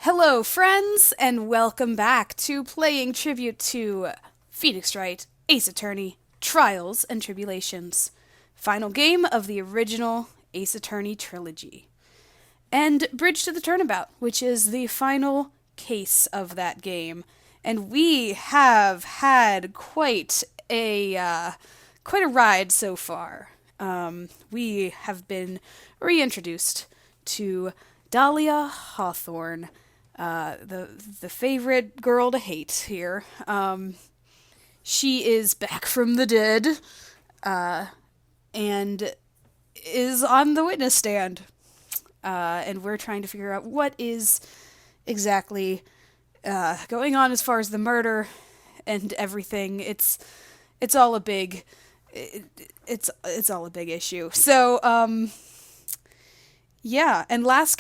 Hello, friends, and welcome back to playing tribute to Phoenix Wright, Ace Attorney, Trials and Tribulations, final game of the original Ace Attorney trilogy, and Bridge to the Turnabout, which is the final case of that game. And we have had quite a ride so far. We have been reintroduced to Dahlia Hawthorne, the favorite girl to hate here. She is back from the dead, and is on the witness stand. And we're trying to figure out what is exactly going on as far as the murder and everything. It's all a big it's all a big issue. So yeah, and last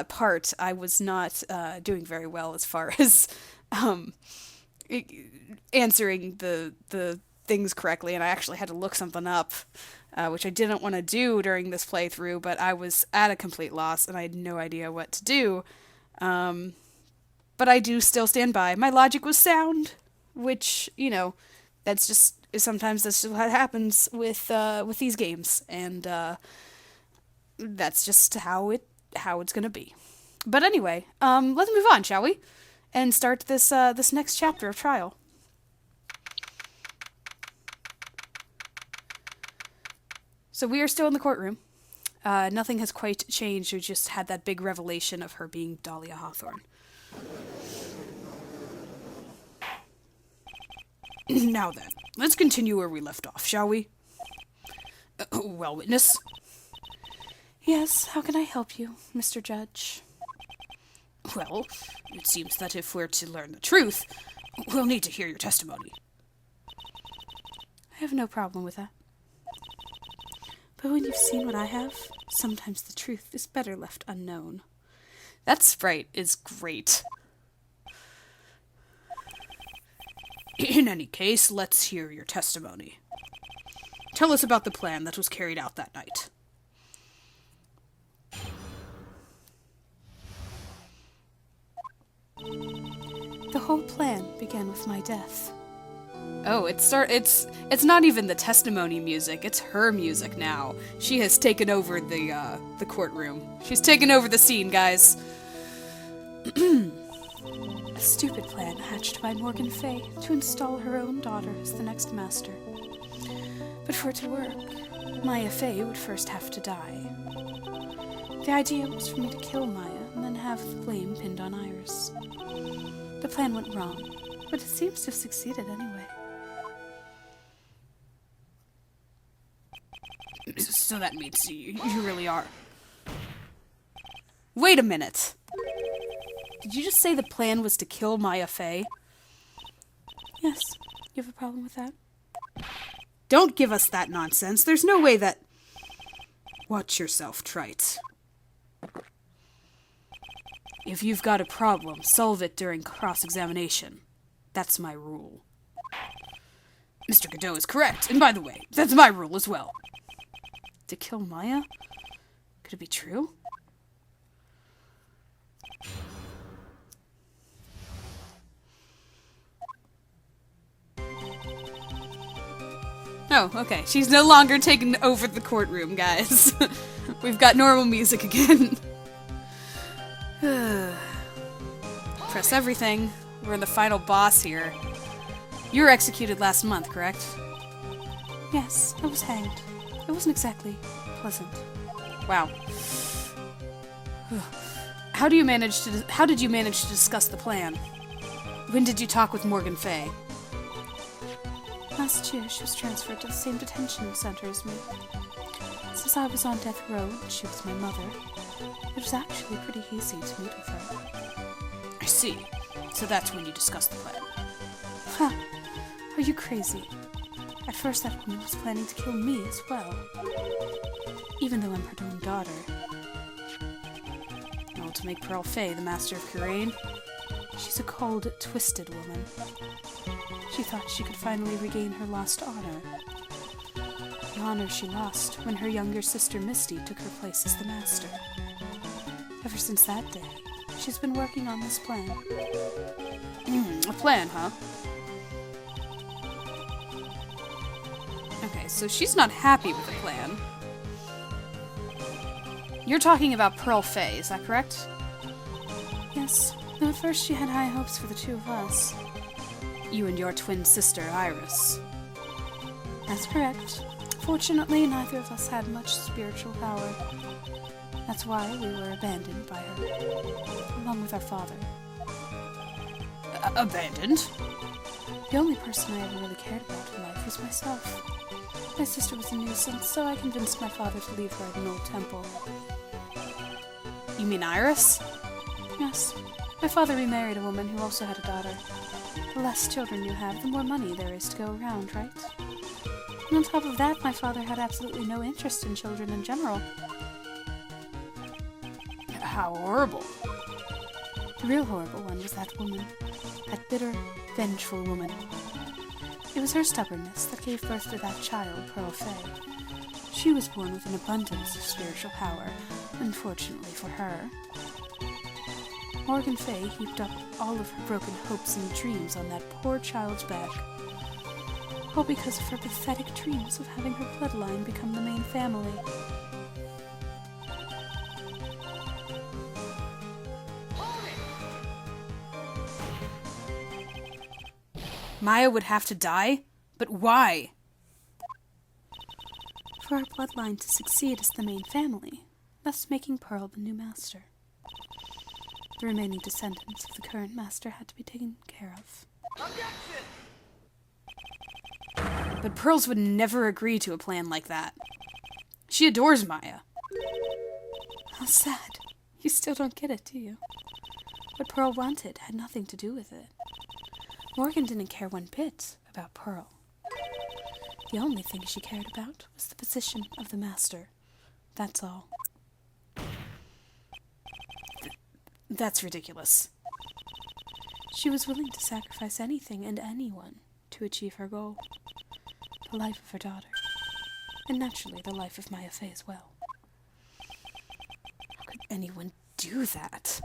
part, I was not doing very well as far as answering the things correctly, and I actually had to look something up, which I didn't want to do during this playthrough, but I was at a complete loss, and I had no idea what to do. But I do still stand by. My logic was sound, which, sometimes that's just what happens with these games, and that's just how it's gonna be. But anyway, let's move on, shall we? And start this next chapter of trial. So we are still in the courtroom. Nothing has quite changed. We just had that big revelation of her being Dahlia Hawthorne. Now then, let's continue where we left off, shall we? Well, witness. Yes, how can I help you, Mr. Judge? Well, it seems that if we're to learn the truth, we'll need to hear your testimony. I have no problem with that. But when you've seen what I have, sometimes the truth is better left unknown. That sprite is great. In any case, let's hear your testimony. Tell us about the plan that was carried out that night. The whole plan began with my death. Oh, it's not even the testimony music, it's her music now. She has taken over the courtroom. She's taken over the scene, guys. A stupid plan hatched by Morgan Fay to install her own daughter as the next master. But for it to work, Maya Fay would first have to die. The idea was for me to kill Maya and then have the blame pinned on Iris. The plan went wrong, but it seems to have succeeded anyway. So that means you really are... Wait a minute! Did you just say the plan was to kill Maya Fay? Yes. You have a problem with that? Don't give us that nonsense. There's no way that... Watch yourself, Trite. If you've got a problem, solve it during cross-examination. That's my rule. Mr. Godot is correct, and by the way, that's my rule as well. To kill Maya? Could it be true? Oh, okay. She's no longer taking over the courtroom, guys. We've got normal music again. Press everything. We're the final boss here. You were executed last month, correct? Yes, I was hanged. It wasn't exactly pleasant. Wow. How did you manage to discuss the plan? When did you talk with Morgan Fay? Last year, she was transferred to the same detention center as me. Since I was on death row and she was my mother, it was actually pretty easy to meet with her. I see. So that's when you discussed the plan. Huh. Are you crazy? At first, that woman was planning to kill me as well. Even though I'm her own daughter. All to make Pearl Fay the master of Kurain. She's a cold, twisted woman. She thought she could finally regain her lost honor. The honor she lost when her younger sister Misty took her place as the master. Ever since that day, she's been working on this plan. A plan, huh? Okay, so she's not happy with the plan. You're talking about Pearl Fay, is that correct? Yes, though at first she had high hopes for the two of us. You and your twin sister, Iris. That's correct. Fortunately, neither of us had much spiritual power. That's why we were abandoned by her, along with our father. Abandoned? The only person I ever really cared about in life was myself. My sister was a nuisance, so I convinced my father to leave her at an old temple. You mean Iris? Yes. My father remarried a woman who also had a daughter. The less children you have, the more money there is to go around, right? And on top of that, my father had absolutely no interest in children in general. How horrible. The real horrible one was that woman. That bitter, vengeful woman. It was her stubbornness that gave birth to that child, Pearl Fay. She was born with an abundance of spiritual power, unfortunately for her. Morgan Fay heaped up all of her broken hopes and dreams on that poor child's back. All because of her pathetic dreams of having her bloodline become the main family. Maya would have to die? But why? For our bloodline to succeed as the main family, thus making Pearl the new master. The remaining descendants of the current master had to be taken care of. Objection! But Pearls would never agree to a plan like that. She adores Maya. How sad. You still don't get it, do you? What Pearl wanted had nothing to do with it. Morgan didn't care one bit about Pearl. The only thing she cared about was the position of the master. That's all. That's ridiculous. She was willing to sacrifice anything and anyone to achieve her goal. The life of her daughter. And naturally the life of Maya Fay as well. How could anyone do that?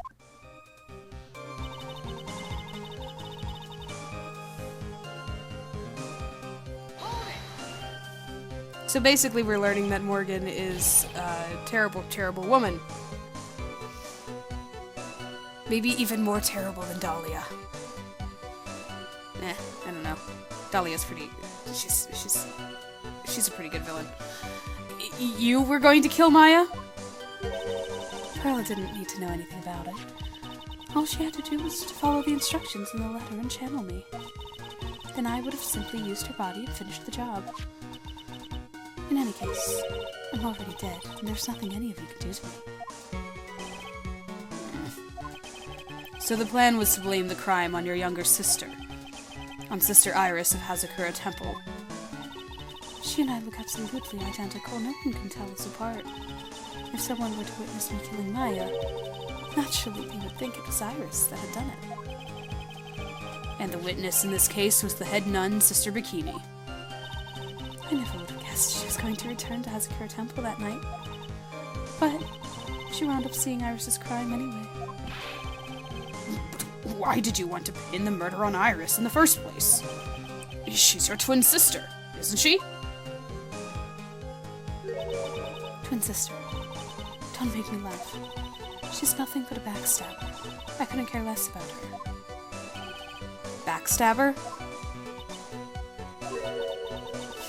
So basically we're learning that Morgan is a terrible, terrible woman. Maybe even more terrible than Dahlia. I don't know. Dahlia's pretty... She's a pretty good villain. You were going to kill Maya? Pearl didn't need to know anything about it. All she had to do was to follow the instructions in the letter and channel me. Then I would have simply used her body and finished the job. In any case, I'm already dead, and there's nothing any of you can do to me. So the plan was to blame the crime on your younger sister. On Sister Iris of Hazakura Temple. She and I look absolutely identical. No one can tell us apart. If someone were to witness me killing Maya, naturally they would think it was Iris that had done it. And the witness in this case was the head nun, Sister Bikini. I never would have guessed she was going to return to Hazakura Temple that night. But she wound up seeing Iris's crime anyway. Why did you want to pin the murder on Iris in the first place? She's your twin sister, isn't she? Twin sister. Don't make me laugh. She's nothing but a backstabber. I couldn't care less about her. Backstabber?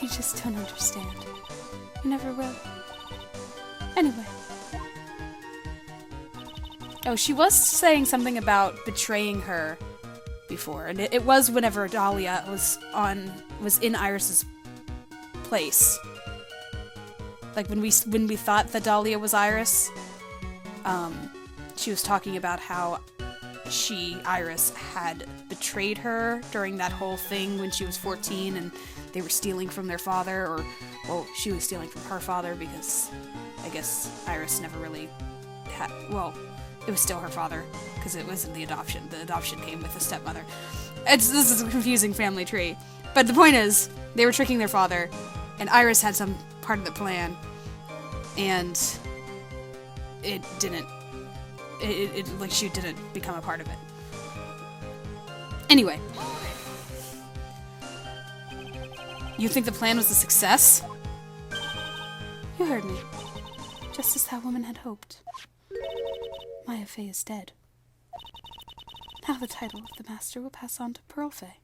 You just don't understand. You never will. Anyway. Oh, she was saying something about betraying her before, and it was whenever Dahlia was in Iris's place. Like when we thought that Dahlia was Iris, she was talking about how Iris had betrayed her during that whole thing when she was 14 and they were stealing from their father, or, well, she was stealing from her father because I guess Iris never really had, well, it was still her father, because it wasn't the adoption. The adoption came with the stepmother. This is a confusing family tree. But the point is, they were tricking their father, and Iris had some part of the plan, and it didn't like she didn't become a part of it. Anyway. You think the plan was a success? You heard me. Just as that woman had hoped. Maya Fey is dead. Now the title of the Master will pass on to Pearl Fey.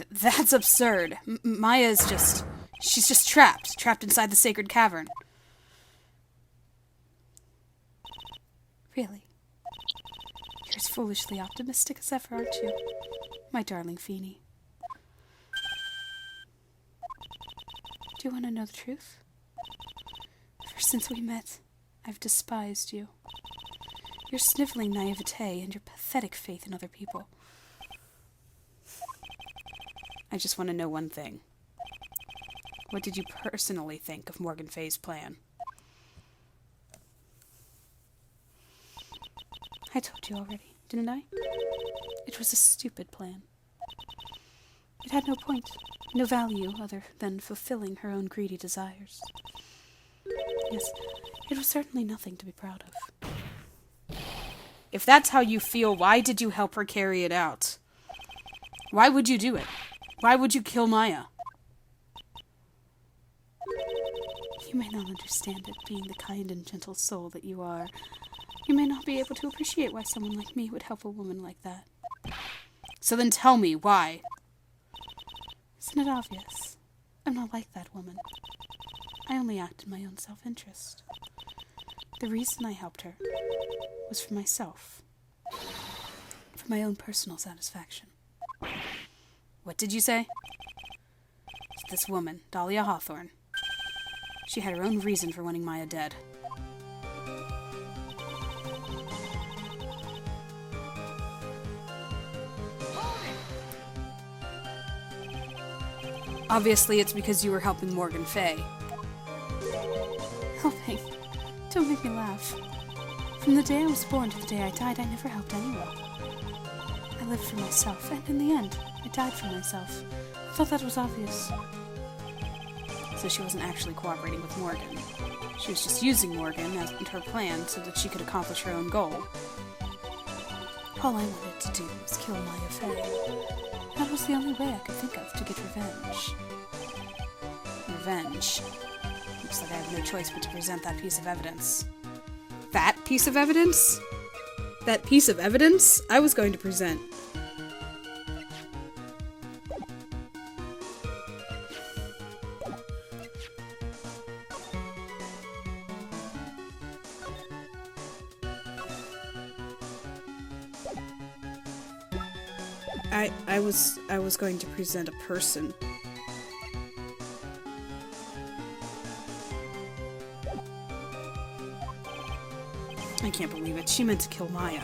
That's absurd. Maya is just... She's just trapped inside the sacred cavern. Really? You're as foolishly optimistic as ever, aren't you? My darling Feeny. Do you want to know the truth? Ever since we met, I've despised you. Your sniveling naivete and your pathetic faith in other people. I just want to know one thing. What did you personally think of Morgan Fay's plan? I told you already, didn't I? It was a stupid plan. It had no point, no value other than fulfilling her own greedy desires. Yes, it was certainly nothing to be proud of. If that's how you feel, why did you help her carry it out? Why would you do it? Why would you kill Maya? You may not understand it, being the kind and gentle soul that you are. You may not be able to appreciate why someone like me would help a woman like that. So then tell me, why? Isn't it obvious? I'm not like that woman. I only act in my own self-interest. The reason I helped her was for myself. For my own personal satisfaction. What did you say? This woman, Dahlia Hawthorne. She had her own reason for wanting Maya dead. Obviously, it's because you were helping Morgan Fay. Helping? Don't make me laugh. From the day I was born to the day I died, I never helped anyone. I lived for myself, and in the end, I died for myself. I thought that was obvious. So she wasn't actually cooperating with Morgan. She was just using Morgan and her plan so that she could accomplish her own goal. All I wanted to do was kill Maya Fey. That was the only way I could think of to get revenge. Revenge. Looks like I have no choice but to present that piece of evidence. That piece of evidence? That piece of evidence I was going to present. I was going to present a person. I can't believe it. She meant to kill Maya.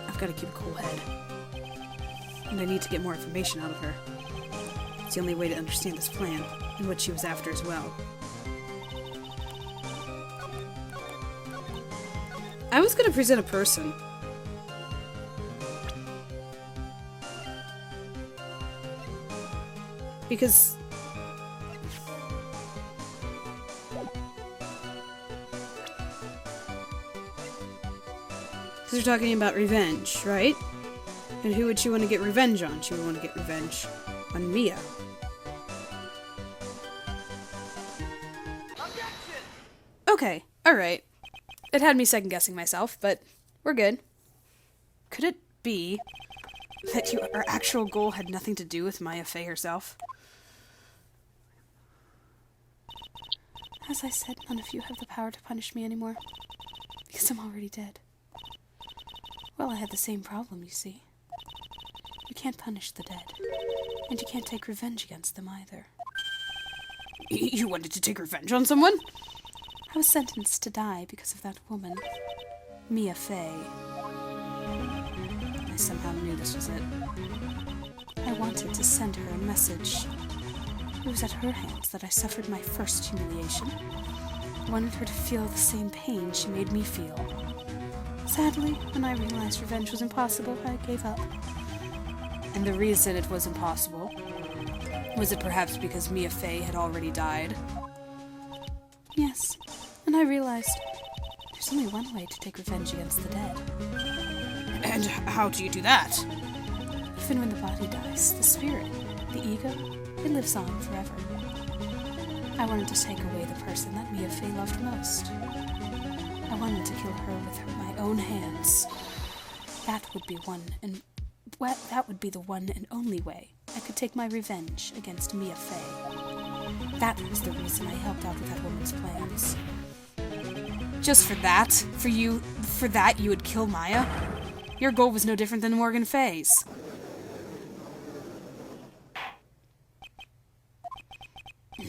I've got to keep a cool head. And I need to get more information out of her. It's the only way to understand this plan, and what she was after as well. I was going to present a person. Because we're talking about revenge, right? And who would she want to get revenge on? She would want to get revenge on Mia. Okay, alright. It had me second-guessing myself, but we're good. Could it be that our actual goal had nothing to do with Maya Fey herself? As I said, none of you have the power to punish me anymore, because I'm already dead. Well, I had the same problem, you see. You can't punish the dead, and you can't take revenge against them either. You wanted to take revenge on someone? I was sentenced to die because of that woman, Mia Fey. I somehow knew this was it. I wanted to send her a message. It was at her hands that I suffered my first humiliation. I wanted her to feel the same pain she made me feel. Sadly, when I realized revenge was impossible, I gave up. And the reason it was impossible? Was it perhaps because Mia Fey had already died? Yes, and I realized There's only one way to take revenge against the dead. And how do you do that? Even when the body dies, the spirit, the ego, it lives on forever. I wanted to take away the person that Mia Fey loved most. I wanted to kill her with my own hands. That would be the one and only way I could take my revenge against Mia Fey. That was the reason I helped out with that woman's plans. Just for that? For that you would kill Maya? Your goal was no different than Morgan Fay's.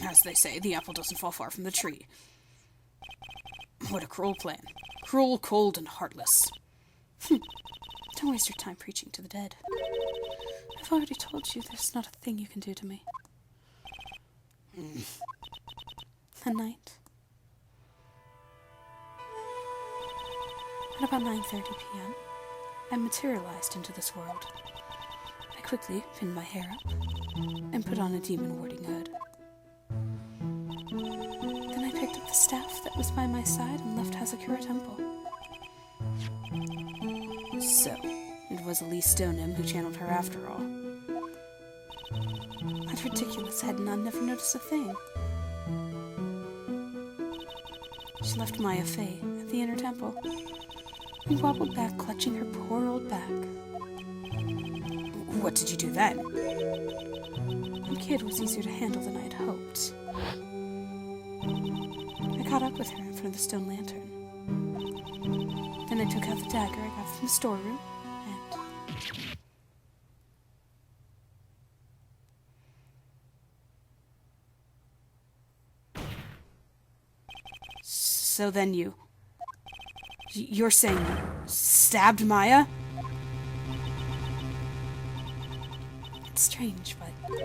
As they say, the apple doesn't fall far from the tree. What a cruel plan. Cruel, cold, and heartless. Don't waste your time preaching to the dead. I've already told you there's not a thing you can do to me. That night, at about 9:30 p.m., I materialized into this world. I quickly pinned my hair up and put on a demon warding hood. Then I picked up the staff that was by my side and left Hazakura Temple. So, it was Elise Stoneham who channeled her after all. That ridiculous head nun never noticed a thing. She left Maya Fey at the inner temple and wobbled back, clutching her poor old back. What did you do then? The kid was easier to handle than I had hoped. I caught up with her in front of the stone lantern. Then I took out the dagger I got from the storeroom, and... So then you're saying you stabbed Maya? It's strange, but I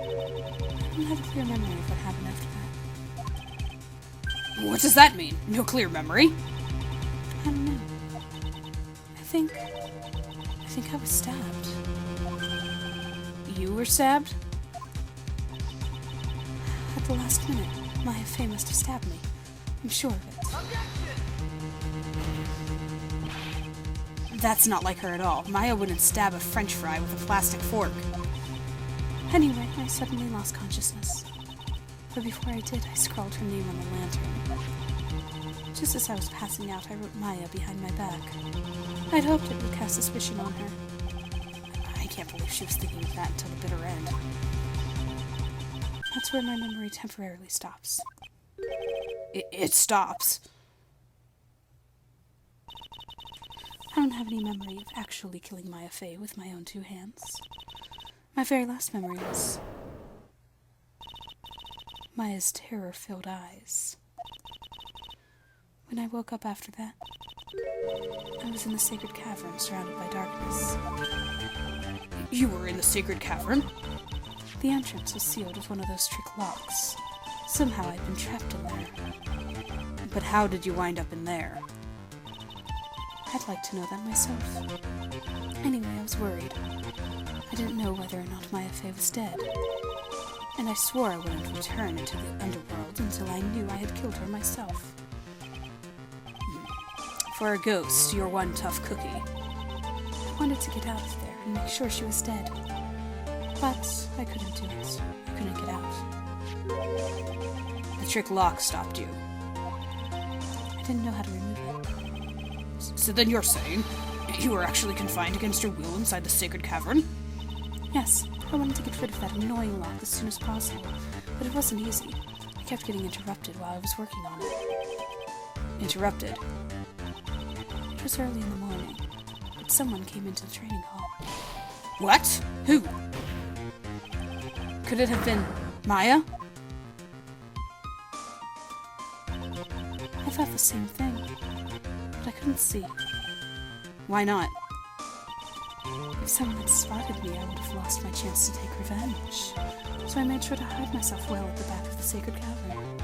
don't have a clear memory of what happened after that. What does that mean? No clear memory? I don't know. I think I was stabbed. You were stabbed? At the last minute, Maya Fey must have stabbed me. I'm sure of it. That's not like her at all. Maya wouldn't stab a French fry with a plastic fork. Anyway, I suddenly lost consciousness. But before I did, I scrawled her name on the lantern. Just as I was passing out, I wrote Maya behind my back. I'd hoped it would cast suspicion on her. I can't believe she was thinking of that until the bitter end. That's where my memory temporarily stops. It stops? I don't have any memory of actually killing Maya Fey with my own two hands. My very last memory was Maya's terror-filled eyes. When I woke up after that, I was in the sacred cavern surrounded by darkness. You were in the sacred cavern? The entrance was sealed with one of those trick locks. Somehow I'd been trapped in there. But how did you wind up in there? I'd like to know that myself. Anyway, I was worried. I didn't know whether or not Maya Fey was dead. And I swore I wouldn't return into the underworld until I knew I had killed her myself. For a ghost, you're one tough cookie. I wanted to get out of there and make sure she was dead. But I couldn't do it. I couldn't get out. The trick lock stopped you. I didn't know how to remove it. So then you're saying you were actually confined against your will inside the sacred cavern? Yes, I wanted to get rid of that annoying lock as soon as possible, but it wasn't easy. I kept getting interrupted while I was working on it. Interrupted? It was early in the morning, but someone came into the training hall. What? Who? Could it have been Maya? I thought the same thing, but I couldn't see. Why not? If someone had spotted me, I would have lost my chance to take revenge. So I made sure to hide myself well at the back of the sacred cavern.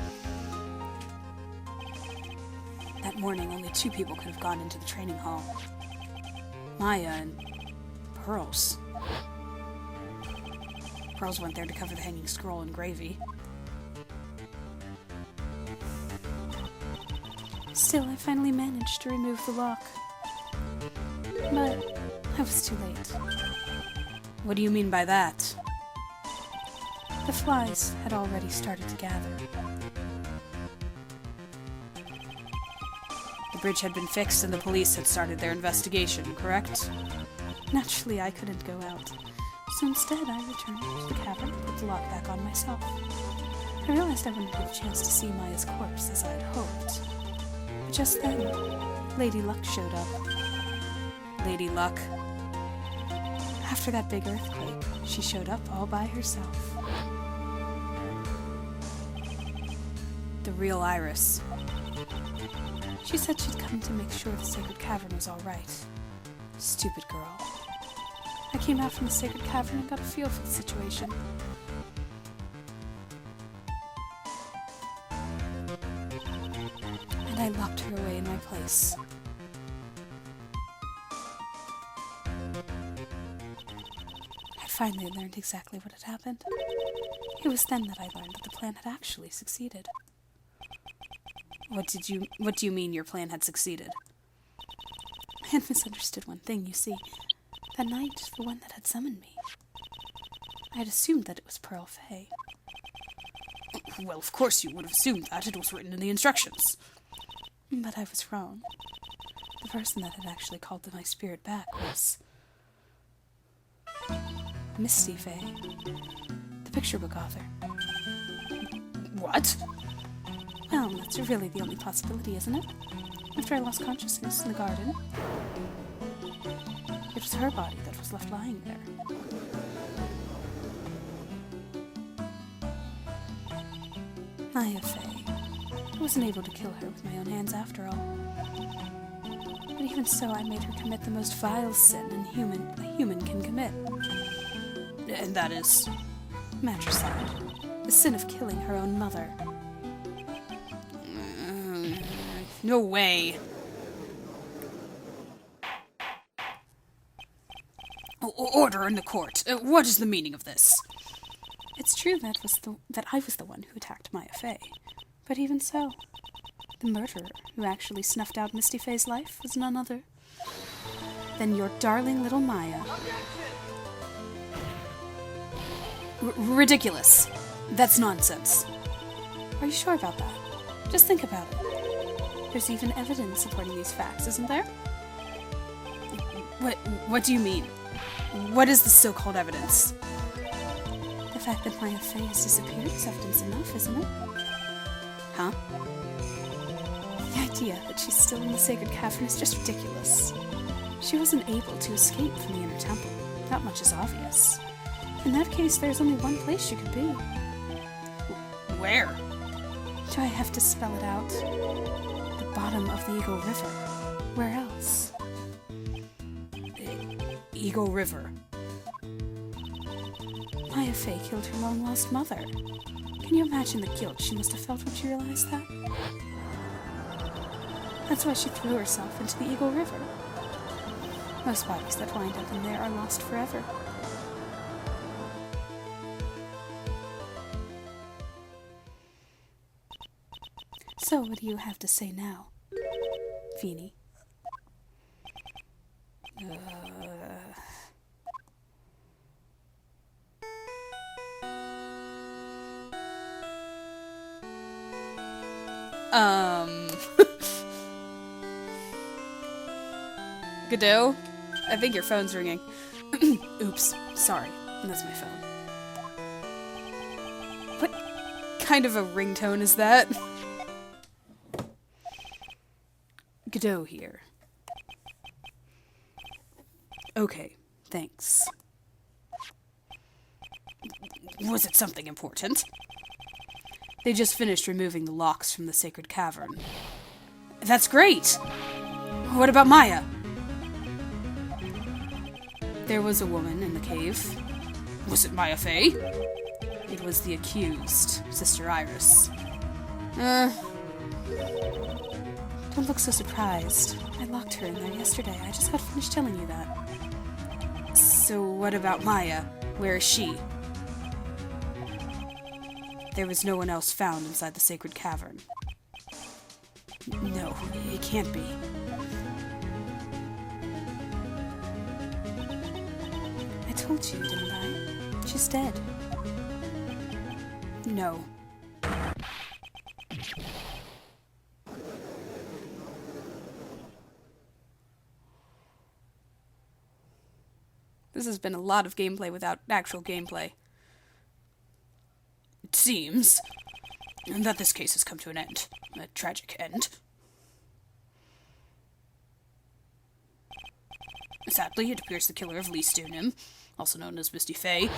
That morning, only 2 people could have gone into the training hall. Maya and Pearls. Pearls went there to cover the hanging scroll in gravy. Still, I finally managed to remove the lock. But I was too late. What do you mean by that? The flies had already started to gather. The bridge had been fixed and the police had started their investigation, correct? Naturally, I couldn't go out. So instead, I returned to the cavern and put the lock back on myself. I realized I wouldn't get a chance to see Maya's corpse as I had hoped. But just then, Lady Luck showed up. Lady Luck? After that big earthquake, she showed up all by herself. The real Iris. She said she'd come to make sure the sacred cavern was all right. Stupid girl. I came out from the sacred cavern and got a feel for the situation. And I locked her away in my place. I finally learned exactly what had happened. It was then that I learned that the plan had actually succeeded. What do you mean your plan had succeeded? I had misunderstood one thing, you see. That night, the one that had summoned me. I had assumed that it was Pearl Fay. Well, of course you would have assumed that. It was written in the instructions. But I was wrong. The person that had actually called my spirit back was Misty Fay, the picture book author. What? Well, that's really the only possibility, isn't it? After I lost consciousness in the garden, it was her body that was left lying there. Maya Fay. I wasn't able to kill her with my own hands after all. But even so, I made her commit the most vile sin a human can commit. And that is? Matricide. The sin of killing her own mother. No way. Order in the court. What is the meaning of this? It's true that I was the one who attacked Maya Fay. But even so, the murderer who actually snuffed out Misty Fay's life was none other than your darling little Maya. Ridiculous. That's nonsense. Are you sure about that? Just think about it. There's even evidence supporting these facts, isn't there? What do you mean? What is the so-called evidence? The fact that Maya Fay has disappeared is evidence enough, isn't it? Huh? The idea that she's still in the sacred cavern is just ridiculous. She wasn't able to escape from the inner temple. That much is obvious. In that case, there's only one place she could be. Where? Do I have to spell it out? The bottom of the Eagle River. Where else? Eagle River. Maya Fay killed her long-lost mother. Can you imagine the guilt she must have felt when she realized that? That's why she threw herself into the Eagle River. Most bodies that wind up in there are lost forever. So, what do you have to say now, Feeny? Godot? I think your phone's ringing. Oops, sorry. That's my phone. What kind of a ringtone is that? Godot here. Okay, thanks. Was it something important? They just finished removing the locks from the sacred cavern. That's great! What about Maya? There was a woman in the cave. Was it Maya Fay? It was the accused, Sister Iris. Don't look so surprised. I locked her in there yesterday. I just got finished telling you that. So what about Maya? Where is she? There was no one else found inside the sacred cavern. No, It can't be. I told you, didn't I? She's dead. No. This has been a lot of gameplay without actual gameplay. It seems that this case has come to an end. A tragic end. Sadly, it appears the killer of Lee Stunim, also known as Misty Faye,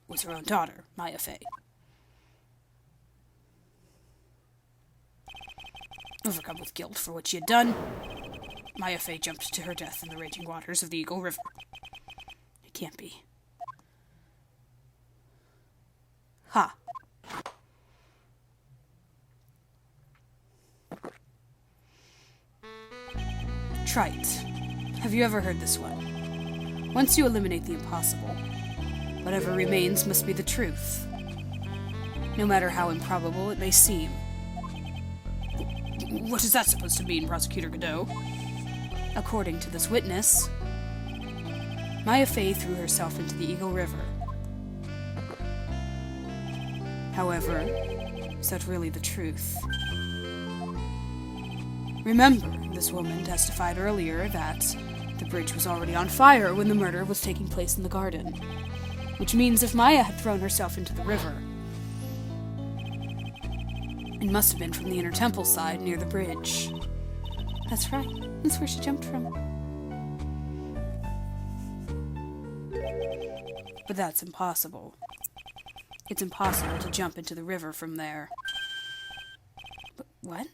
was her own daughter, Maya Faye. Overcome with guilt for what she had done, Maya Faye jumped to her death in the raging waters of the Eagle River. It can't be. Ha. Trite. Have you ever heard this one? Once you eliminate the impossible, whatever remains must be the truth, no matter how improbable it may seem. What is that supposed to mean, Prosecutor Godot? According to this witness, Maya Faye threw herself into the Eagle River. However, is that really the truth? Remember, this woman testified earlier that the bridge was already on fire when the murder was taking place in the garden, which means if Maya had thrown herself into the river, it must have been from the inner temple side near the bridge. That's right. That's where she jumped from. But that's impossible. It's impossible to jump into the river from there. But what?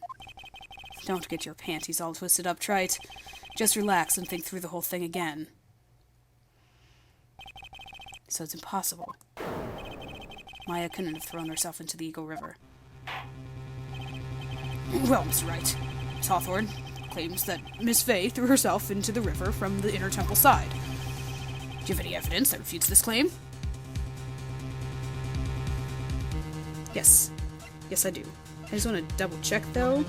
Don't get your panties all twisted up, Trite. Just relax and think through the whole thing again. So it's impossible. Maya couldn't have thrown herself into the Eagle River. Well, Mr. Wright, Miss Hawthorne claims that Miss Faye threw herself into the river from the inner temple side. Do you have any evidence that refutes this claim? Yes. Yes, I do. I just want to double check, though.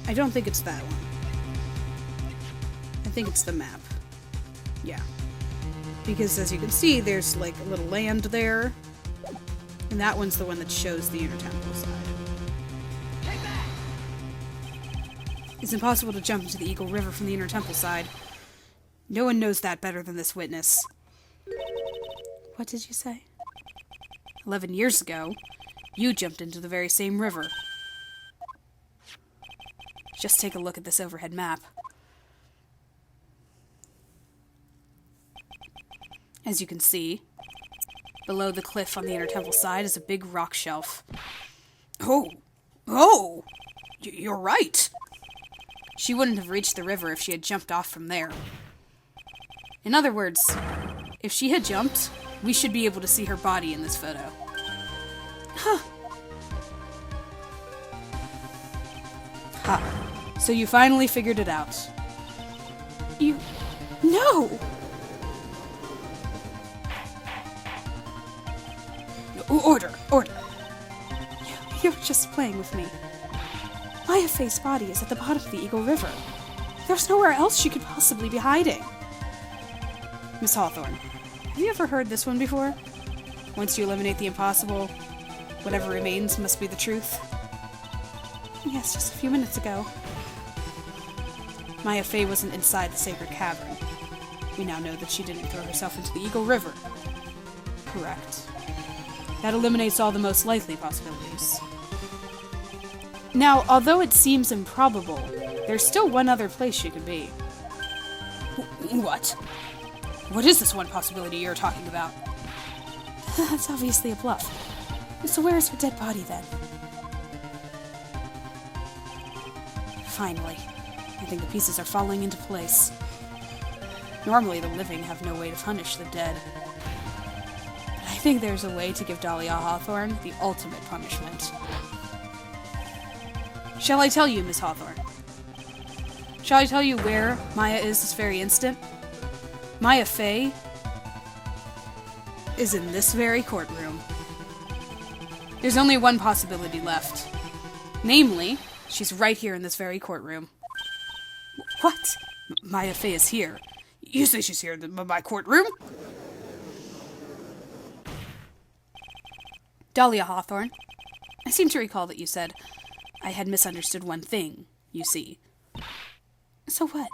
I don't think it's that one. I think it's the map. Yeah. Because as you can see, there's like a little land there. And that one's the one that shows the inner temple side. It's impossible to jump into the Eagle River from the inner temple side. No one knows that better than this witness. What did you say? 11 years ago, you jumped into the very same river. Just take a look at this overhead map. As you can see, below the cliff on the inner temple side is a big rock shelf. Oh! You're right! She wouldn't have reached the river if she had jumped off from there. In other words, if she had jumped, we should be able to see her body in this photo. Huh. Ha. So you finally figured it out. You... No! Order! You're just playing with me. Maya Faye's body is at the bottom of the Eagle River. There's nowhere else she could possibly be hiding. Miss Hawthorne, have you ever heard this one before? Once you eliminate the impossible, whatever remains must be the truth? Yes, just a few minutes ago. Maya Faye wasn't inside the sacred cavern. We now know that she didn't throw herself into the Eagle River. Correct. That eliminates all the most likely possibilities. Now, although it seems improbable, there's still one other place she could be. What? What is this one possibility you're talking about? That's obviously a bluff. So where is her dead body, then? Finally. I think the pieces are falling into place. Normally, the living have no way to punish the dead. But I think there's a way to give Dahlia Hawthorne the ultimate punishment. Shall I tell you, Miss Hawthorne? Shall I tell you where Maya is this very instant? Maya Faye is in this very courtroom. There's only one possibility left. Namely, she's right here in this very courtroom. What? Maya Fey is here. You say she's here in my courtroom? Dahlia Hawthorne, I seem to recall that you said I had misunderstood one thing, you see. So what?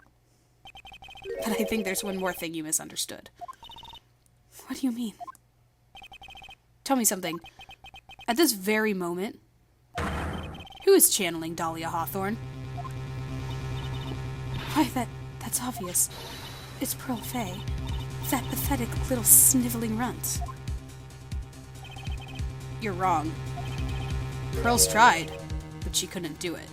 But I think there's one more thing you misunderstood. What do you mean? Tell me something. At this very moment, who is channeling Dahlia Hawthorne? Why, that's obvious. It's Pearl Fey. That pathetic little sniveling runt. You're wrong. Pearl's tried, but she couldn't do it.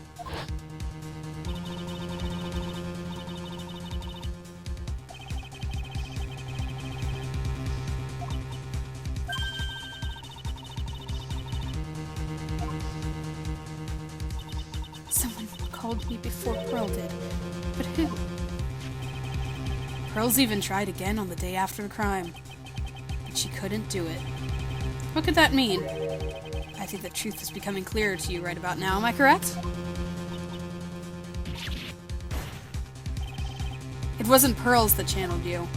Someone called me before Pearl did. But who? Pearl's even tried again on the day after the crime, but she couldn't do it. What could that mean? I think the truth is becoming clearer to you right about now, am I correct? It wasn't Pearls that channeled you.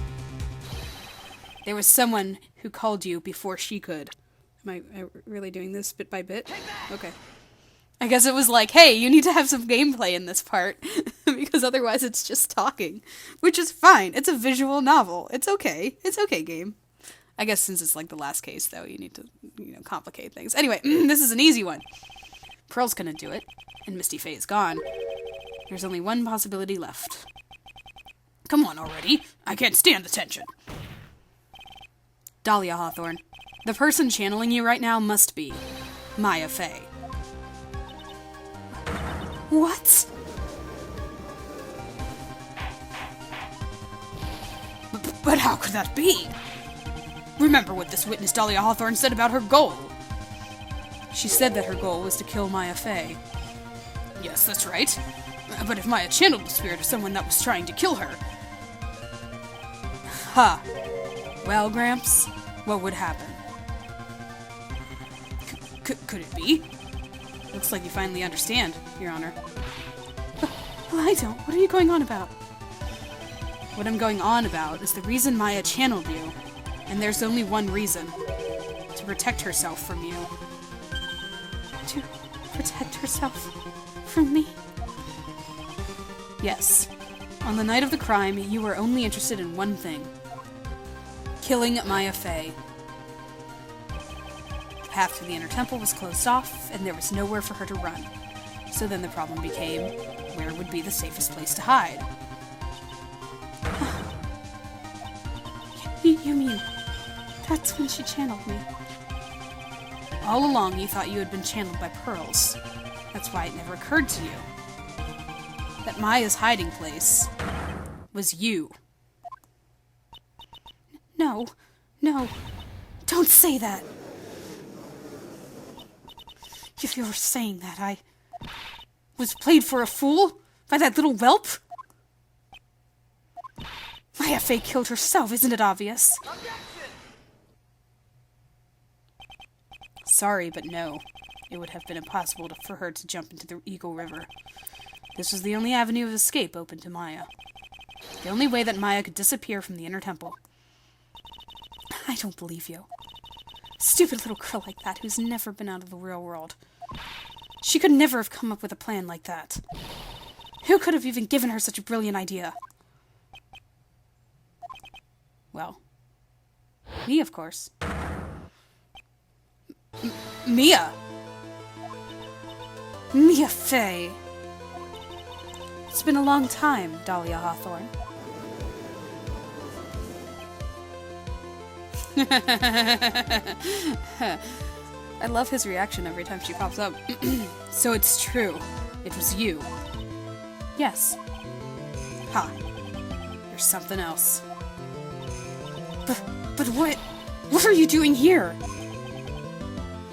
There was someone who called you before she could. Am I really doing this bit by bit? Okay. I guess it was like, hey, you need to have some gameplay in this part, because otherwise it's just talking. Which is fine. It's a visual novel. It's okay. It's okay, game. I guess since it's like the last case, though, you need to, complicate things. Anyway, this is an easy one. Pearl's gonna do it, and Misty Fey is gone. There's only one possibility left. Come on already. I can't stand the tension. Dahlia Hawthorne, the person channeling you right now must be Maya Fey. What? But how could that be? Remember what this witness Dahlia Hawthorne said about her goal. She said that her goal was to kill Maya Fey. Yes, that's right. But if Maya channeled the spirit of someone that was trying to kill her... Ha! Well, Gramps, what would happen? Could it be? Looks like you finally understand, Your Honor. Well, I don't. What are you going on about? What I'm going on about is the reason Maya channeled you. And there's only one reason. To protect herself from you. To protect herself from me? Yes. On the night of the crime, you were only interested in one thing. Killing Maya Fey. The path to the Inner Temple was closed off, and there was nowhere for her to run. So then the problem became, where would be the safest place to hide? You mean... That's when she channeled me. All along, you thought you had been channeled by Pearls. That's why it never occurred to you that Maya's hiding place was you. No. Don't say that. If you're saying that, I was played for a fool by that little whelp? Maya Fey killed herself, isn't it obvious? Sorry, but no. It would have been impossible for her to jump into the Eagle River. This was the only avenue of escape open to Maya. The only way that Maya could disappear from the Inner Temple. I don't believe you. Stupid little girl like that who's never been out of the real world. She could never have come up with a plan like that. Who could have even given her such a brilliant idea? Well, me, of course. Mia! Mia Fey! It's been a long time, Dahlia Hawthorne. I love his reaction every time she pops up. So it's true. It was you. Yes. Ha. There's something else. But what are you doing here?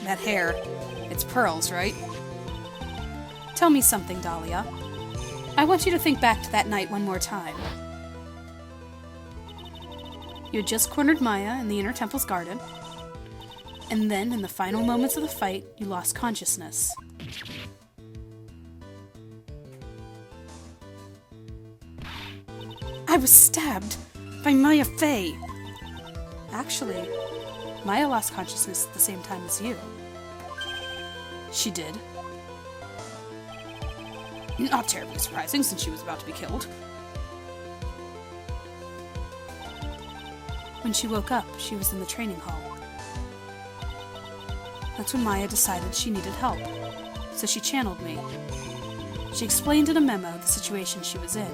That hair. It's Pearls, right? Tell me something, Dahlia. I want you to think back to that night one more time. You had just cornered Maya in the Inner Temple's garden. And then, in the final moments of the fight, you lost consciousness. I was stabbed by Maya Fey. Actually, Maya lost consciousness at the same time as you. She did. Not terribly surprising, since she was about to be killed. When she woke up, she was in the training hall. That's when Maya decided she needed help, so she channeled me. She explained in a memo the situation she was in.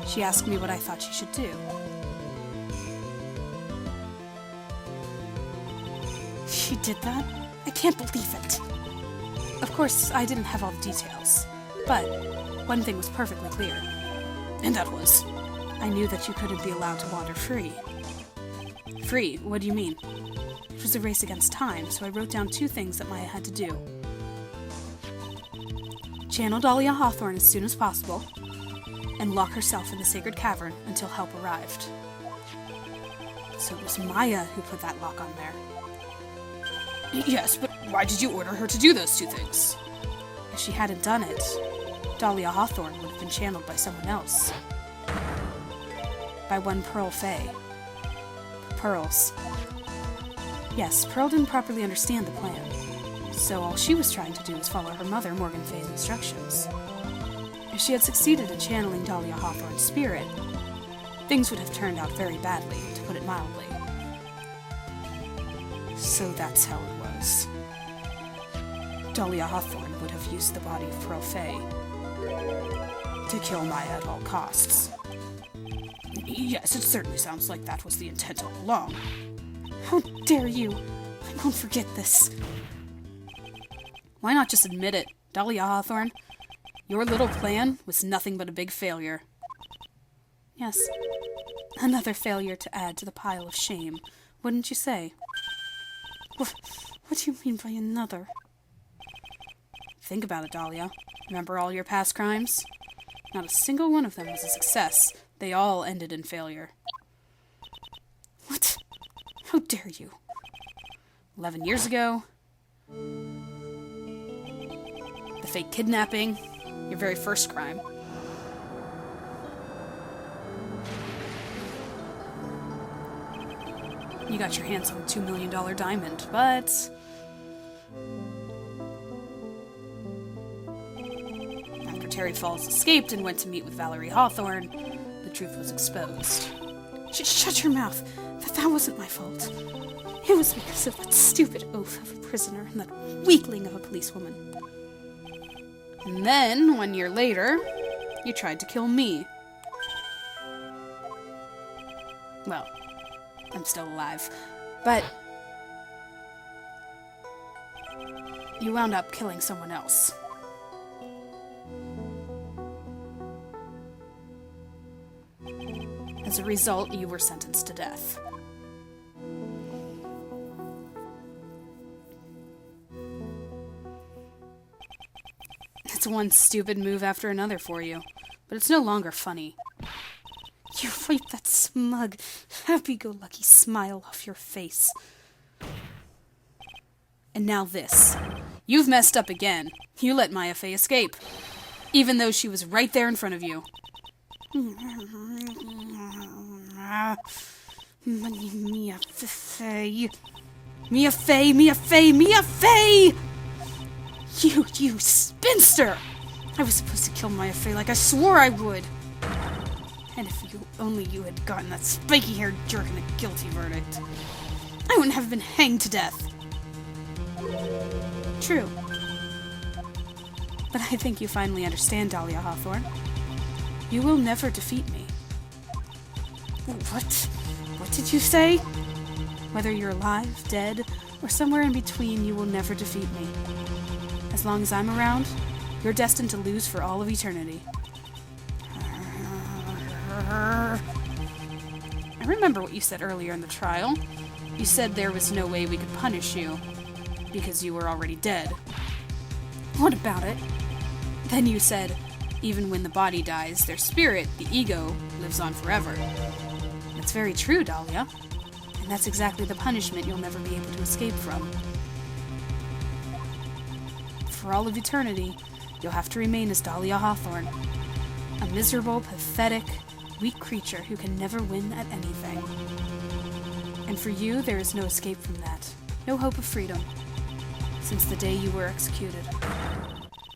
She asked me what I thought she should do. She did that? I can't believe it. Of course, I didn't have all the details, but one thing was perfectly clear. And that was, I knew that you couldn't be allowed to wander free. Free? What do you mean? It was a race against time, so I wrote down 2 things that Maya had to do. Channel Dahlia Hawthorne as soon as possible, and lock herself in the sacred cavern until help arrived. So it was Maya who put that lock on there. Yes, but why did you order her to do those 2 things? If she hadn't done it, Dahlia Hawthorne would have been channeled by someone else. By one Pearl Fey. Pearls. Yes, Pearl didn't properly understand the plan, so all she was trying to do was follow her mother, Morgan Fey's instructions. If she had succeeded in channeling Dahlia Hawthorne's spirit, things would have turned out very badly, to put it mildly. So that's how it was. Dahlia Hawthorne would have used the body of Pearl Fey to kill Maya at all costs. Yes, it certainly sounds like that was the intent all along. How dare you! I won't forget this. Why not just admit it, Dahlia Hawthorne? Your little plan was nothing but a big failure. Yes, another failure to add to the pile of shame, wouldn't you say? What do you mean by another? Think about it, Dahlia. Remember all your past crimes? Not a single one of them was a success. They all ended in failure. What? How dare you? 11 years ago, the fake kidnapping, your very first crime. You got your hands on a $2 million diamond, but after Terry Falls escaped and went to meet with Valerie Hawthorne, the truth was exposed. Shut your mouth. That wasn't my fault. It was because of that stupid oaf of a prisoner and that weakling of a policewoman. And then, 1 year later, you tried to kill me. Well, I'm still alive, but you wound up killing someone else. As a result, you were sentenced to death. It's one stupid move after another for you, but it's no longer funny. You wiped that smug, happy-go-lucky smile off your face. And now this. You've messed up again. You let Maya Fey escape, even though she was right there in front of you. Mia Fey. Mia Fey, Mia Fey, Mia Fey! You spinster! I was supposed to kill Maya Fey like I swore I would. And if only you had gotten that spiky-haired jerk in a guilty verdict, I wouldn't have been hanged to death. True. But I think you finally understand, Dahlia Hawthorne. You will never defeat me. What? What did you say? Whether you're alive, dead, or somewhere in between, you will never defeat me. As long as I'm around, you're destined to lose for all of eternity. I remember what you said earlier in the trial. You said there was no way we could punish you, because you were already dead. What about it? Then you said, even when the body dies, their spirit, the ego, lives on forever. That's very true, Dahlia. And And that's exactly the punishment you'll never be able to escape from. For all of eternity, you'll have to remain as Dahlia Hawthorne, a miserable, pathetic, weak creature who can never win at anything. And for you, there is no escape from that, no hope of freedom, since the day you were executed.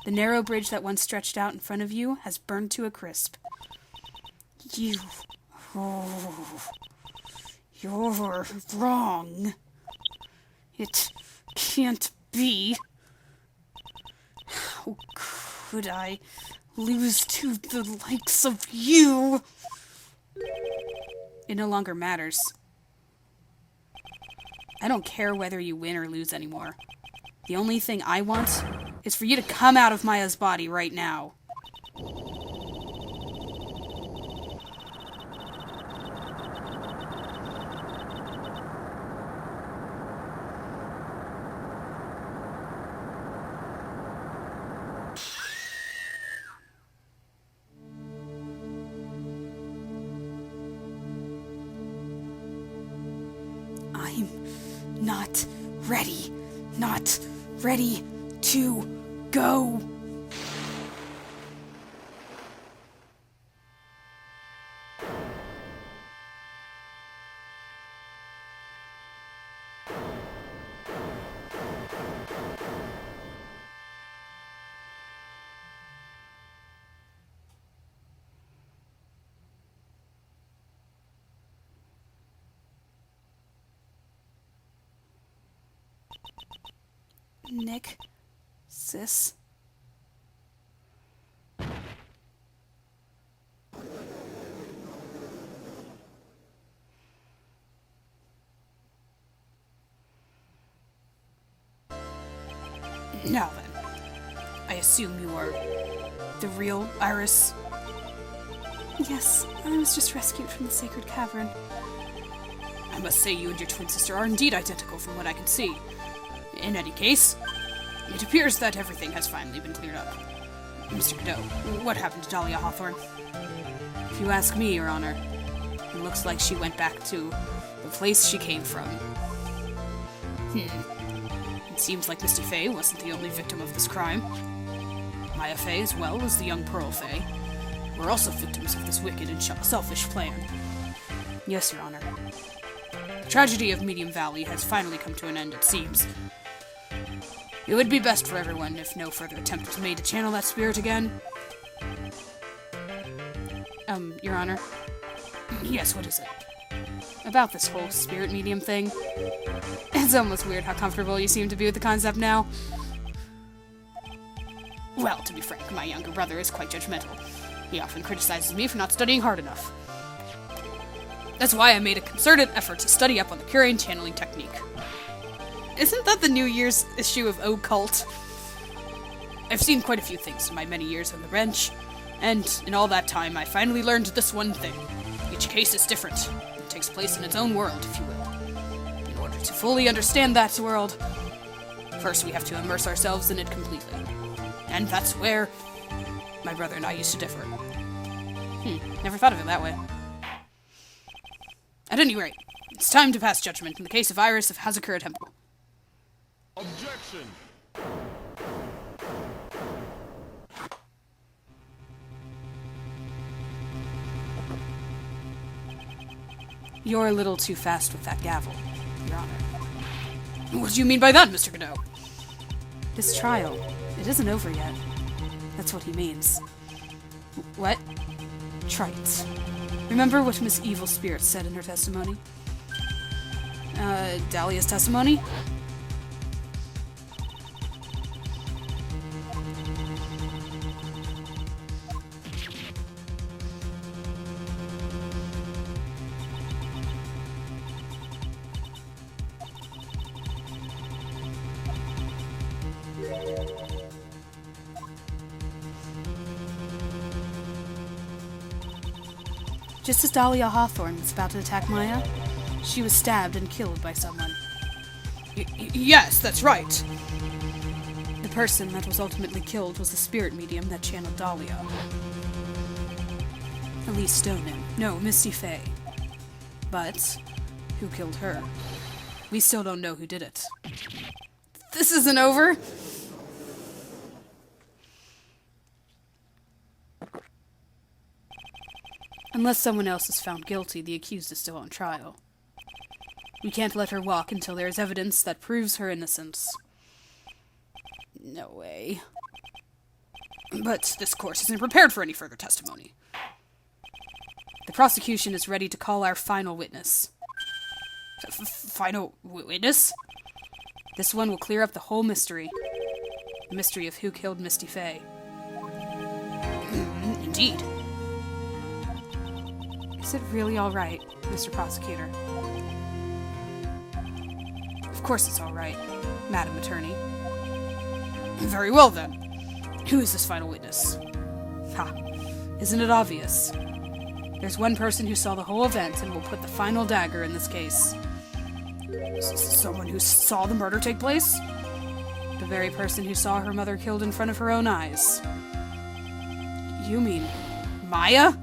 The narrow bridge that once stretched out in front of you has burned to a crisp. You're wrong. It can't be. How could I lose to the likes of you? It no longer matters. I don't care whether you win or lose anymore. The only thing I want is for you to come out of Maya's body right now. I'm not ready. Not ready to go. Nick, sis. Now then, I assume you are the real Iris? Yes, I was just rescued from the sacred cavern. I must say you and your twin sister are indeed identical from what I can see. In any case, it appears that everything has finally been cleared up. Mr. Cadeau, what happened to Dahlia Hawthorne? If you ask me, Your Honor, it looks like she went back to the place she came from. It seems like Misty Faye wasn't the only victim of this crime. Maya Faye, as well as the young Pearl Faye, were also victims of this wicked and selfish plan. Yes, Your Honor. The tragedy of Medium Valley has finally come to an end, it seems. It would be best for everyone if no further attempt was made to channel that spirit again. Your Honor? Yes, what is it? About this whole spirit medium thing. It's almost weird how comfortable you seem to be with the concept now. Well, to be frank, my younger brother is quite judgmental. He often criticizes me for not studying hard enough. That's why I made a concerted effort to study up on the Curian channeling technique. Isn't that the New Year's issue of Occult? I've seen quite a few things in my many years on the bench, and in all that time I finally learned this one thing. Each case is different. It takes place in its own world, if you will. In order to fully understand that world, first we have to immerse ourselves in it completely. And that's where my brother and I used to differ. Never thought of it that way. At any rate, it's time to pass judgment in the case of Iris of Hazakura Temple. Objection! You're a little too fast with that gavel, Your Honor. What do you mean by that, Mr. Cadeau? This trial, it isn't over yet. That's what he means. What? Trite. Remember what Miss Evil Spirit said in her testimony? Dahlia's testimony? Just as Dahlia Hawthorne was about to attack Maya, she was stabbed and killed by someone. Yes, that's right. The person that was ultimately killed was the spirit medium that channeled Dahlia. Elise Stoneman. No, Misty Faye. But who killed her. We still don't know who did it. This isn't over! Unless someone else is found guilty, the accused is still on trial. We can't let her walk until there is evidence that proves her innocence. No way. But this court isn't prepared for any further testimony. The prosecution is ready to call our final witness. Final witness? This one will clear up the whole mystery. The mystery of who killed Misty Faye. Indeed. Is it really all right, Mr. Prosecutor? Of course it's all right, Madam Attorney. Very well, then. Who is this final witness? Ha! Isn't it obvious? There's one person who saw the whole event and will put the final dagger in this case. Someone who saw the murder take place? The very person who saw her mother killed in front of her own eyes. You mean Maya?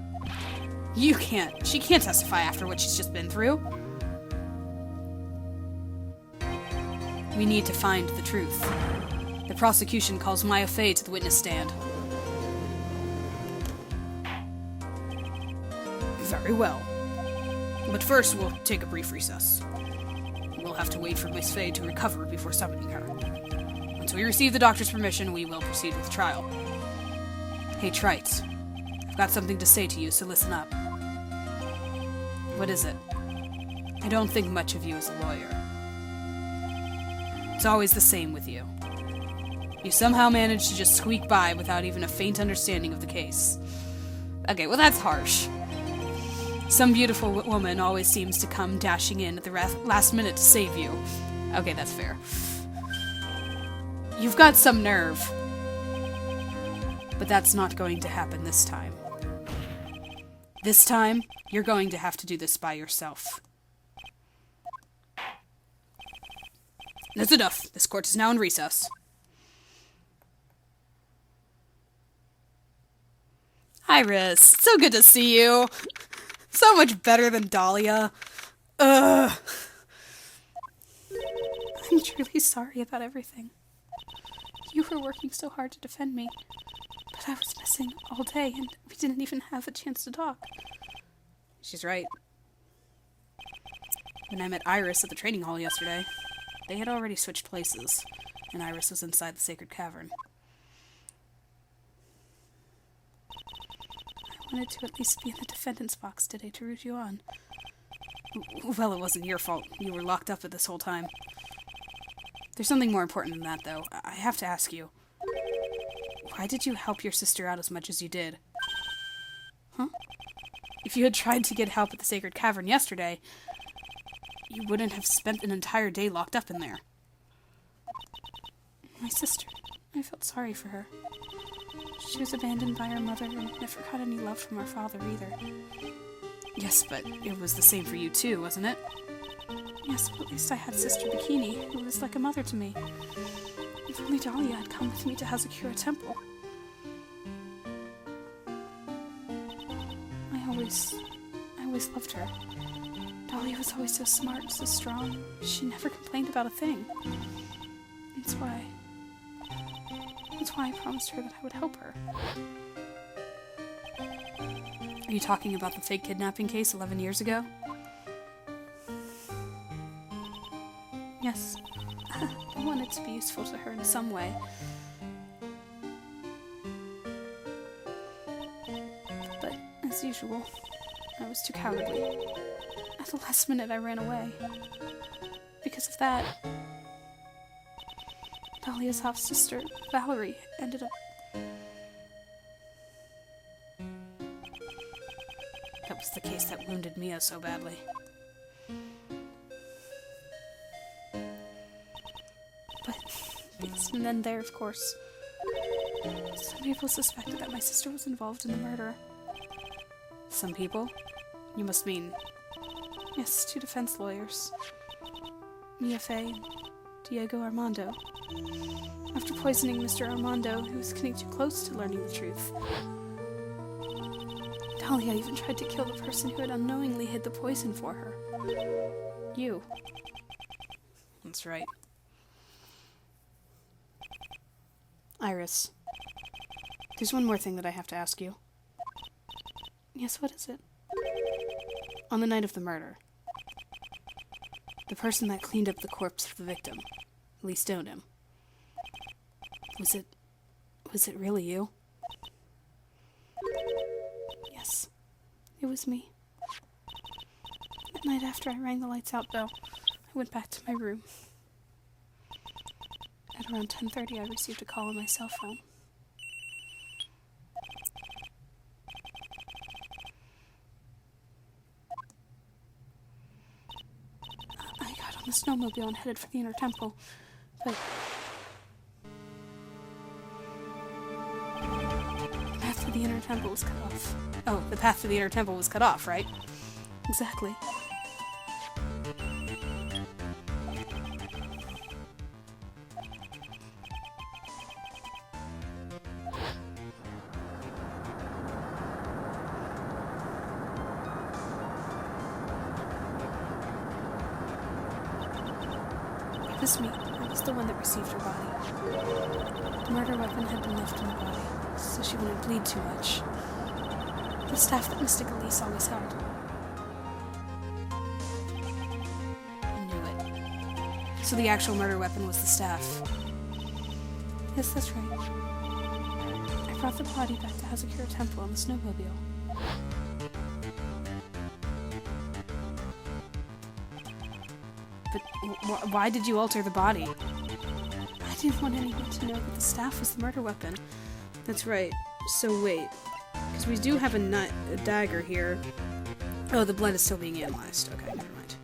She can't testify after what she's just been through. We need to find the truth. The prosecution calls Maya Faye to the witness stand. Very well. But first, we'll take a brief recess. We'll have to wait for Miss Faye to recover before summoning her. Once we receive the doctor's permission, we will proceed with the trial. Hey, Trite. I've got something to say to you, so listen up. What is it? I don't think much of you as a lawyer. It's always the same with you. You somehow manage to just squeak by without even a faint understanding of the case. Okay, well that's harsh. Some beautiful woman always seems to come dashing in at the last minute to save you. Okay, that's fair. You've got some nerve. But that's not going to happen this time. This time, you're going to have to do this by yourself. That's enough. This court is now in recess. Iris, so good to see you. So much better than Dahlia. Ugh. I'm truly sorry about everything. You were working so hard to defend me, but I was missing all day and we didn't even have a chance to talk. She's right. When I met Iris at the training hall yesterday, they had already switched places, and Iris was inside the sacred cavern. I wanted to at least be in the defendant's box today to root you on. Well, it wasn't your fault. You were locked up at this whole time. There's something more important than that, though. I have to ask you. Why did you help your sister out as much as you did? Huh? If you had tried to get help at the sacred cavern yesterday, you wouldn't have spent an entire day locked up in there. My sister. I felt sorry for her. She was abandoned by her mother and never got any love from her father either. Yes, but it was the same for you too, wasn't it? Yes, but at least I had Sister Bikini, who was like a mother to me. If only Dahlia had come with me to Hazakura Temple. I always loved her. Dahlia was always so smart, so strong. She never complained about a thing. That's why I promised her that I would help her. Are you talking about the fake kidnapping case 11 years ago? Yes. I wanted to be useful to her in some way. But, as usual, I was too cowardly. At the last minute, I ran away. Because of that, Dahlia's half-sister, Valerie, ended up... That was the case that wounded Mia so badly. But and then there, of course, some people suspected that my sister was involved in the murder. Some people? You must mean... Yes, 2 defense lawyers. Mia Faye and Diego Armando. After poisoning Mr. Armando, who was getting too close to learning the truth, Dahlia even tried to kill the person who had unknowingly hid the poison for her. You. That's right. Iris, there's one more thing that I have to ask you. Yes, what is it? On the night of the murder, the person that cleaned up the corpse of the victim, Lee stoned him. Was it really you? Yes, it was me. At night after I rang the lights out bell, I went back to my room. At around 10:30, I received a call on my cell phone. I got on the snowmobile and headed for the Inner Temple, but the path to the Inner Temple was cut off. Oh, the path to the Inner Temple was cut off, right? Exactly. It was me. I was the one that received her body. The murder weapon had been left in the body, so she wouldn't bleed too much. The staff that Mystic Elise always held. I knew it. So the actual murder weapon was the staff. Yes, that's right. I brought the body back to Hazakura Temple on the snowmobile. But why did you alter the body? I didn't want anyone to know that the staff was the murder weapon. That's right. So wait. Because we do have a dagger here. Oh, the blood is still being analyzed. Okay, never mind.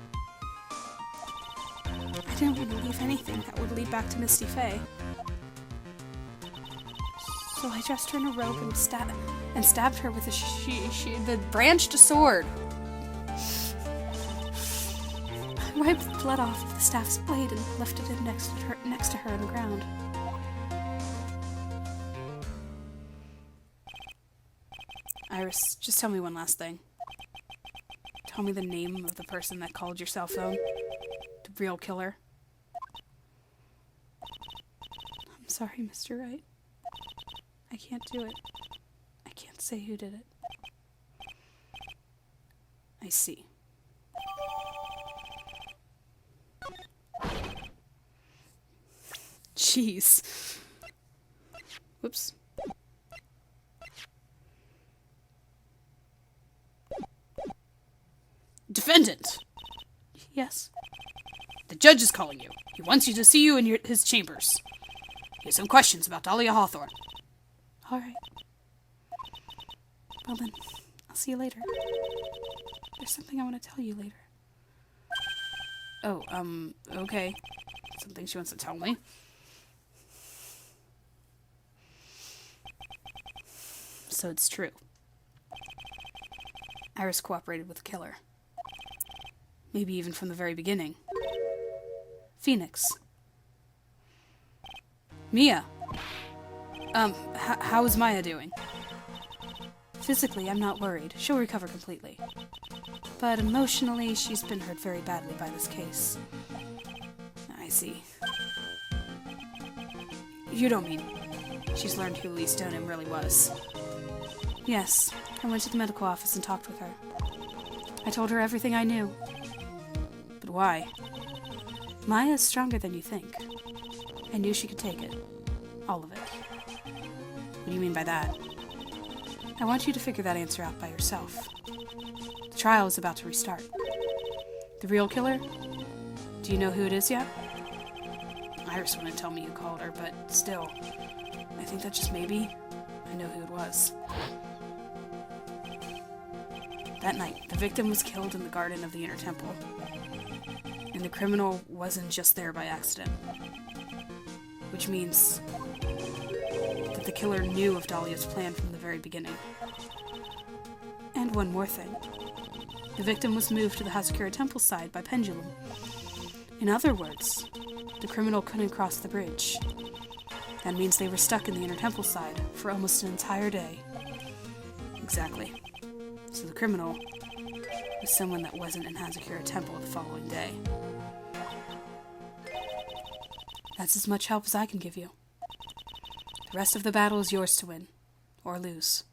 I didn't want to leave anything that would lead back to Misty Faye. So I dressed her in a robe and stabbed her with The branched sword. I wiped the blood off of the staff's blade and left it in next to her on the ground. Iris, just tell me one last thing. Tell me the name of the person that called your cell phone. The real killer. I'm sorry, Mr. Wright. I can't do it. I can't say who did it. I see. Jeez. Whoops. Defendant! Yes. The judge is calling you. He wants you to see you in his chambers. He has some questions about Dahlia Hawthorne. All right. Well then, I'll see you later. There's something I want to tell you later. Oh, okay. Something she wants to tell me. So it's true. Iris cooperated with the killer. Maybe even from the very beginning. Phoenix. Mia. How is Maya doing? Physically, I'm not worried. She'll recover completely. But emotionally, she's been hurt very badly by this case. I see. You don't mean she's learned who Lee Stoneham really was? Yes, I went to the medical office and talked with her. I told her everything I knew. But why? Maya is stronger than you think. I knew she could take it. All of it. What do you mean by that? I want you to figure that answer out by yourself. The trial is about to restart. The real killer? Do you know who it is yet? Iris wouldn't tell me who called her, but still, I think that just maybe I know who it was. That night, the victim was killed in the garden of the Inner Temple. And the criminal wasn't just there by accident. Which means that the killer knew of Dahlia's plan from the very beginning. And one more thing. The victim was moved to the Hazakura Temple side by pendulum. In other words, the criminal couldn't cross the bridge. That means they were stuck in the Inner Temple side for almost an entire day. Exactly. So the criminal with someone that wasn't in Hazakura Temple the following day. That's as much help as I can give you. The rest of the battle is yours to win, or lose.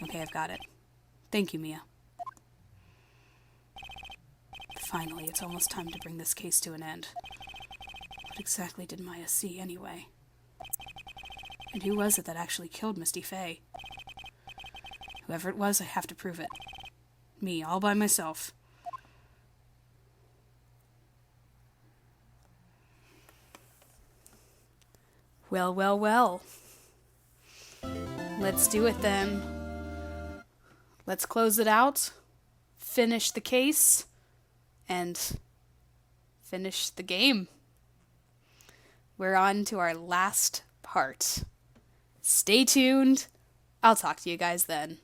Okay, I've got it. Thank you, Mia. Finally, it's almost time to bring this case to an end. What exactly did Maya see, anyway? And who was it that actually killed Misty Faye? Whoever it was, I have to prove it. Me, all by myself. Well, well, well. Let's do it then. Let's close it out, finish the case, and finish the game. We're on to our last part. Stay tuned. I'll talk to you guys then.